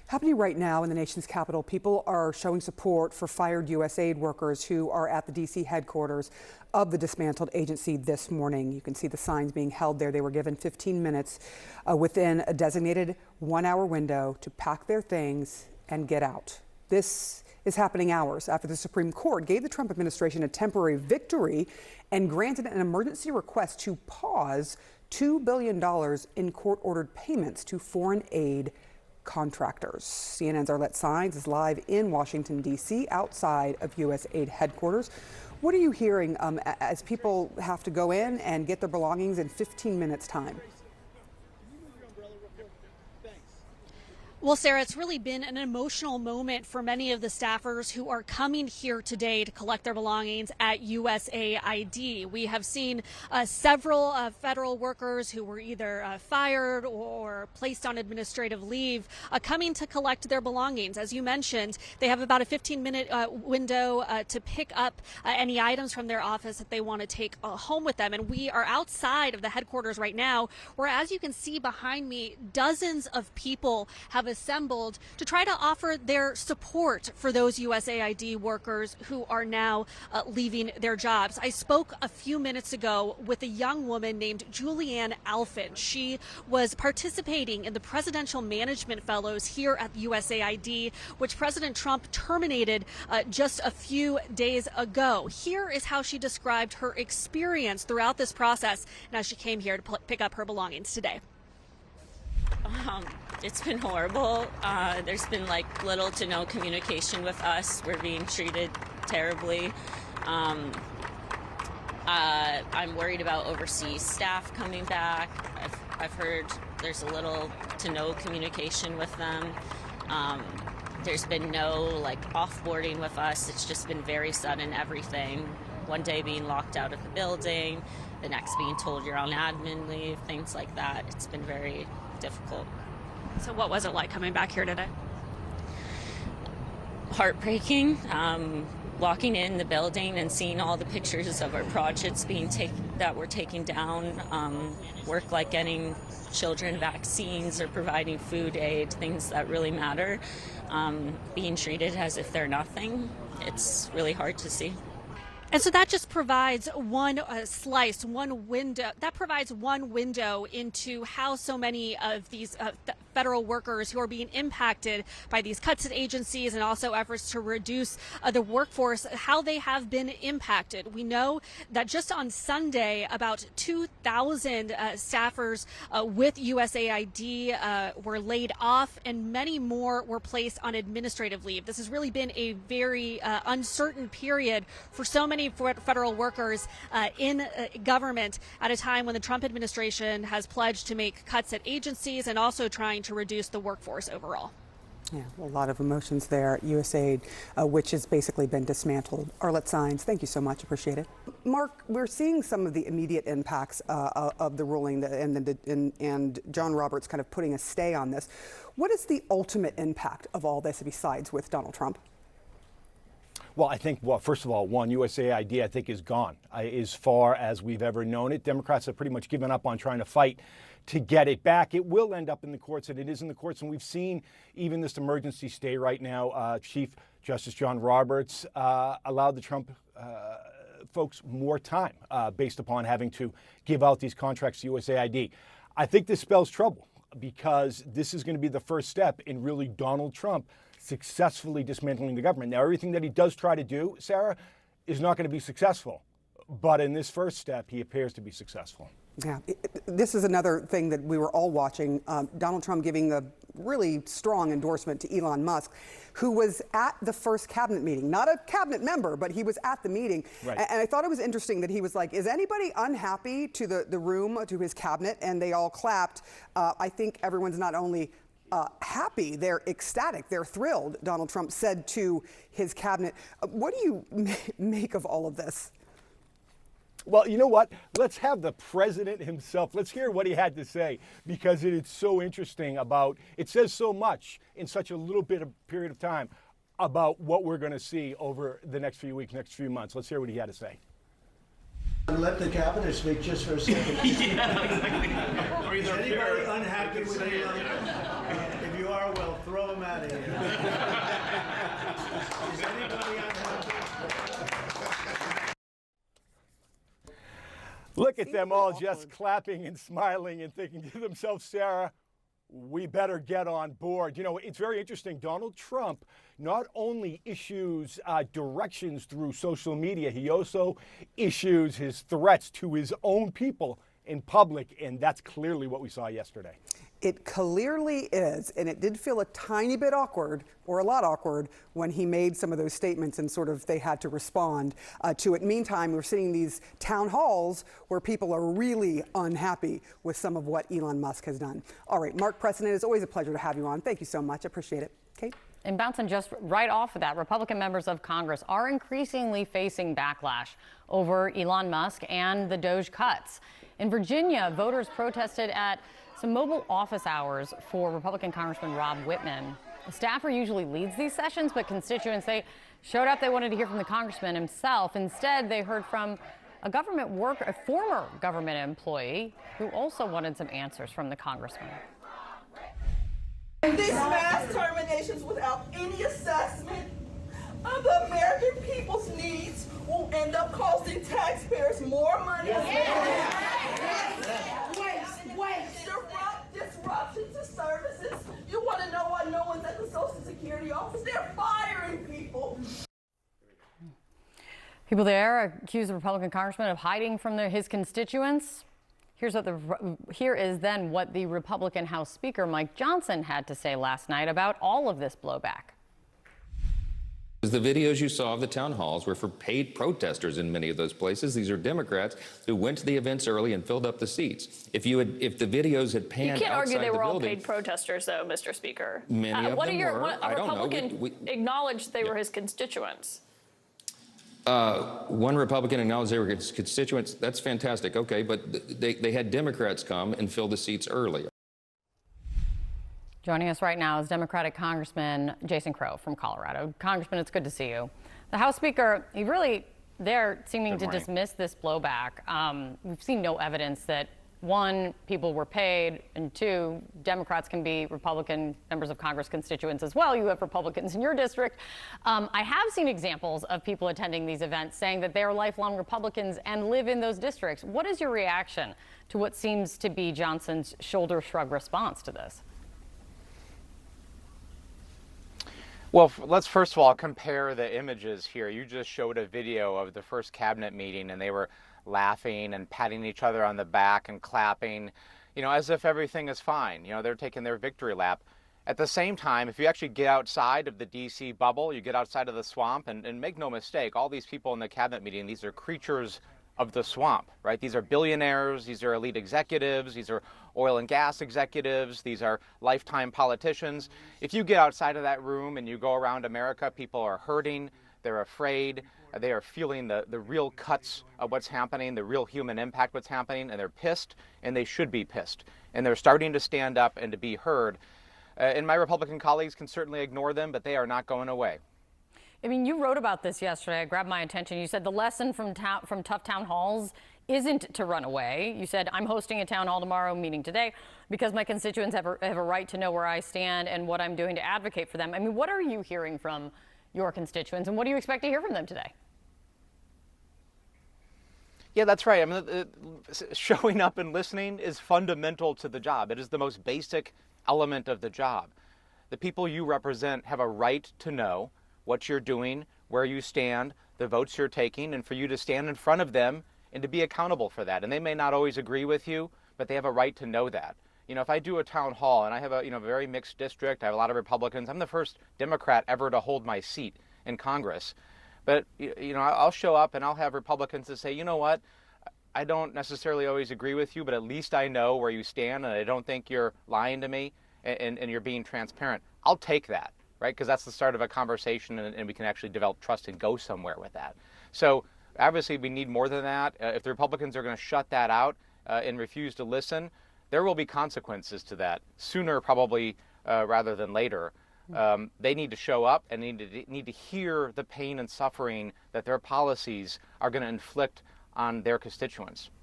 Happening right now in the nation's capital, people are showing support for fired USAID workers who are at the D.C. headquarters of the dismantled agency this morning. You can see the signs being held there. They were given 15 minutes within a designated 1-hour window to pack their things and get out. This is happening hours after the Supreme Court gave the Trump administration a temporary victory and granted an emergency request to pause $2 billion in court-ordered payments to foreign aid contractors. CNN's Arlette Saenz is live in Washington, D.C., outside of USAID headquarters. What are you hearing as people have to go in and get their belongings in 15 minutes' time? Well, Sarah, it's really been an emotional moment for many of the staffers who are coming here today to collect their belongings at USAID. We have seen several federal workers who were either fired or placed on administrative leave coming to collect their belongings. As you mentioned, they have about a 15-minute window to pick up any items from their office that they want to take home with them. And we are outside of the headquarters right now, where, as you can see behind me, dozens of people have assembled to try to offer their support for those USAID workers who are now leaving their jobs. I spoke a few minutes ago with a young woman named Julianne Alphin. She was participating in the Presidential Management Fellows here at USAID, which President Trump terminated just a few days ago. Here is how she described her experience throughout this process and as she came here to pick up her belongings today. It's been horrible. There's been little to no communication with us. We're being treated terribly. I'm worried about overseas staff coming back. I've heard there's a little to no communication with them. There's been no offboarding with us. It's just been very sudden, everything. One day being locked out of the building, the next being told you're on admin leave, things like that. It's been very difficult. So what was it like coming back here today? Heartbreaking. Walking in the building and seeing all the pictures of our projects that were taken down, work like getting children vaccines or providing food aid, things that really matter, being treated as if they're nothing. It's really hard to see. And so that just provides one slice, one window. That provides one window into how so many of these federal workers who are being impacted by these cuts at agencies and also efforts to reduce the workforce, how they have been impacted. We know that just on Sunday, about 2,000 staffers with USAID were laid off, and many more were placed on administrative leave. This has really been a very uncertain period for so many federal workers in government at a time when the Trump administration has pledged to make cuts at agencies and also trying to reduce the workforce overall. Yeah, a lot of emotions there at USAID, which has basically been dismantled. Arlette Saenz, thank you so much. Appreciate it. Mark, we're seeing some of the immediate impacts of the ruling and John Roberts kind of putting a stay on this. What is the ultimate impact of all this besides with Donald Trump? Well, I think, first of all, USAID, I think, is gone as far as we've ever known it. Democrats have pretty much given up on trying to fight to get it back. It will end up in the courts, and it is in the courts. And we've seen even this emergency stay right now. Chief Justice John Roberts allowed the Trump folks more time based upon having to give out these contracts to USAID. I think this spells trouble because this is going to be the first step in really Donald Trump successfully dismantling the government. Now, everything that he does try to do, Sarah, is not going to be successful. But in this first step, he appears to be successful. Yeah, this is another thing that we were all watching. Donald Trump giving a really strong endorsement to Elon Musk, who was at the first cabinet meeting, not a cabinet member, but he was at the meeting. Right. And I thought it was interesting that he was like, is anybody unhappy to the room, to his cabinet? And they all clapped. I think everyone's not only happy, they're ecstatic, they're thrilled, Donald Trump said to his cabinet. What do you make of all of this? Well, you know what? Let's have the president himself. Let's hear what he had to say, because it is so interesting it says so much in such a little bit of period of time about what we're going to see over the next few weeks, next few months. Let's hear what he had to say. Let the cabinet speak just for a second. Yeah, exactly. Is anybody unhappy with Elon? If you are, well, throw him at out of here. Is anybody unhappy? Look at them all just clapping and smiling and thinking to themselves, Sarah, we better get on board. You know, it's very interesting. Donald Trump not only issues directions through social media, he also issues his threats to his own people in public, and that's clearly what we saw yesterday. It clearly is, and it did feel a tiny bit awkward, or a lot awkward, when he made some of those statements and sort of they had to respond to it. Meantime, we're seeing these town halls where people are really unhappy with some of what Elon Musk has done. All right, Mark Preston, it is always a pleasure to have you on. Thank you so much. I appreciate it. Kate? And bouncing just right off of that, Republican members of Congress are increasingly facing backlash over Elon Musk and the DOGE cuts. In Virginia, voters protested at some mobile office hours for Republican Congressman Rob Whitman. The staffer usually leads these sessions, but constituents, they showed up. They wanted to hear from the congressman himself. Instead, they heard from a former government employee who also wanted some answers from the congressman. And these mass terminations without any assessment of the American people's needs will end up costing taxpayers more money. Disruption to services. You want to know why no one's at the Social Security office? They're firing people. People there accuse the Republican congressman of hiding from his constituents. Here is then what the Republican House Speaker Mike Johnson had to say last night about all of this blowback. The videos you saw of the town halls were for paid protesters in many of those places. These are Democrats who went to the events early and filled up the seats. If the videos had panned you can't argue they were all building, paid protesters, though, Mr. Speaker. Many of them were. A Republican acknowledged they were his constituents. One Republican acknowledged they were his constituents. That's fantastic. Okay, but they had Democrats come and fill the seats early. Joining us right now is Democratic Congressman Jason Crow from Colorado. Congressman, it's good to see you. The House Speaker, they're seeming to dismiss this blowback. We've seen no evidence that, one, people were paid, and two, Democrats can be Republican members of Congress constituents as well. You have Republicans in your district. I have seen examples of people attending these events saying that they are lifelong Republicans and live in those districts. What is your reaction to what seems to be Johnson's shoulder shrug response to this? Well, let's first of all compare the images here. You just showed a video of the first cabinet meeting, and they were laughing and patting each other on the back and clapping, as if everything is fine. They're taking their victory lap. At the same time, if you actually get outside of the D.C. bubble, you get outside of the swamp, and make no mistake, all these people in the cabinet meeting, these are creatures of the swamp, right? These are billionaires, these are elite executives, these are oil and gas executives, these are lifetime politicians. If you get outside of that room and you go around America, people are hurting, they're afraid, they are feeling the real cuts of what's happening, the real human impact what's happening, and they're pissed, and they should be pissed. And they're starting to stand up and to be heard. And my Republican colleagues can certainly ignore them, but they are not going away. I mean, you wrote about this yesterday. It grabbed my attention. You said the lesson from tough town halls isn't to run away. You said, I'm hosting a town hall tomorrow, meeting today, because my constituents have a right to know where I stand and what I'm doing to advocate for them. I mean, what are you hearing from your constituents, and what do you expect to hear from them today? Yeah, that's right. I mean, showing up and listening is fundamental to the job. It is the most basic element of the job. The people you represent have a right to know what you're doing, where you stand, the votes you're taking, and for you to stand in front of them and to be accountable for that. And they may not always agree with you, but they have a right to know that. If I do a town hall and I have a very mixed district, I have a lot of Republicans, I'm the first Democrat ever to hold my seat in Congress. But, I'll show up and I'll have Republicans that say, you know what, I don't necessarily always agree with you, but at least I know where you stand and I don't think you're lying to me and you're being transparent. I'll take that. Right? Because that's the start of a conversation, and we can actually develop trust and go somewhere with that. So obviously we need more than that. If the Republicans are going to shut that out and refuse to listen, there will be consequences to that, sooner probably rather than later. They need to show up and need to hear the pain and suffering that their policies are going to inflict on their constituents.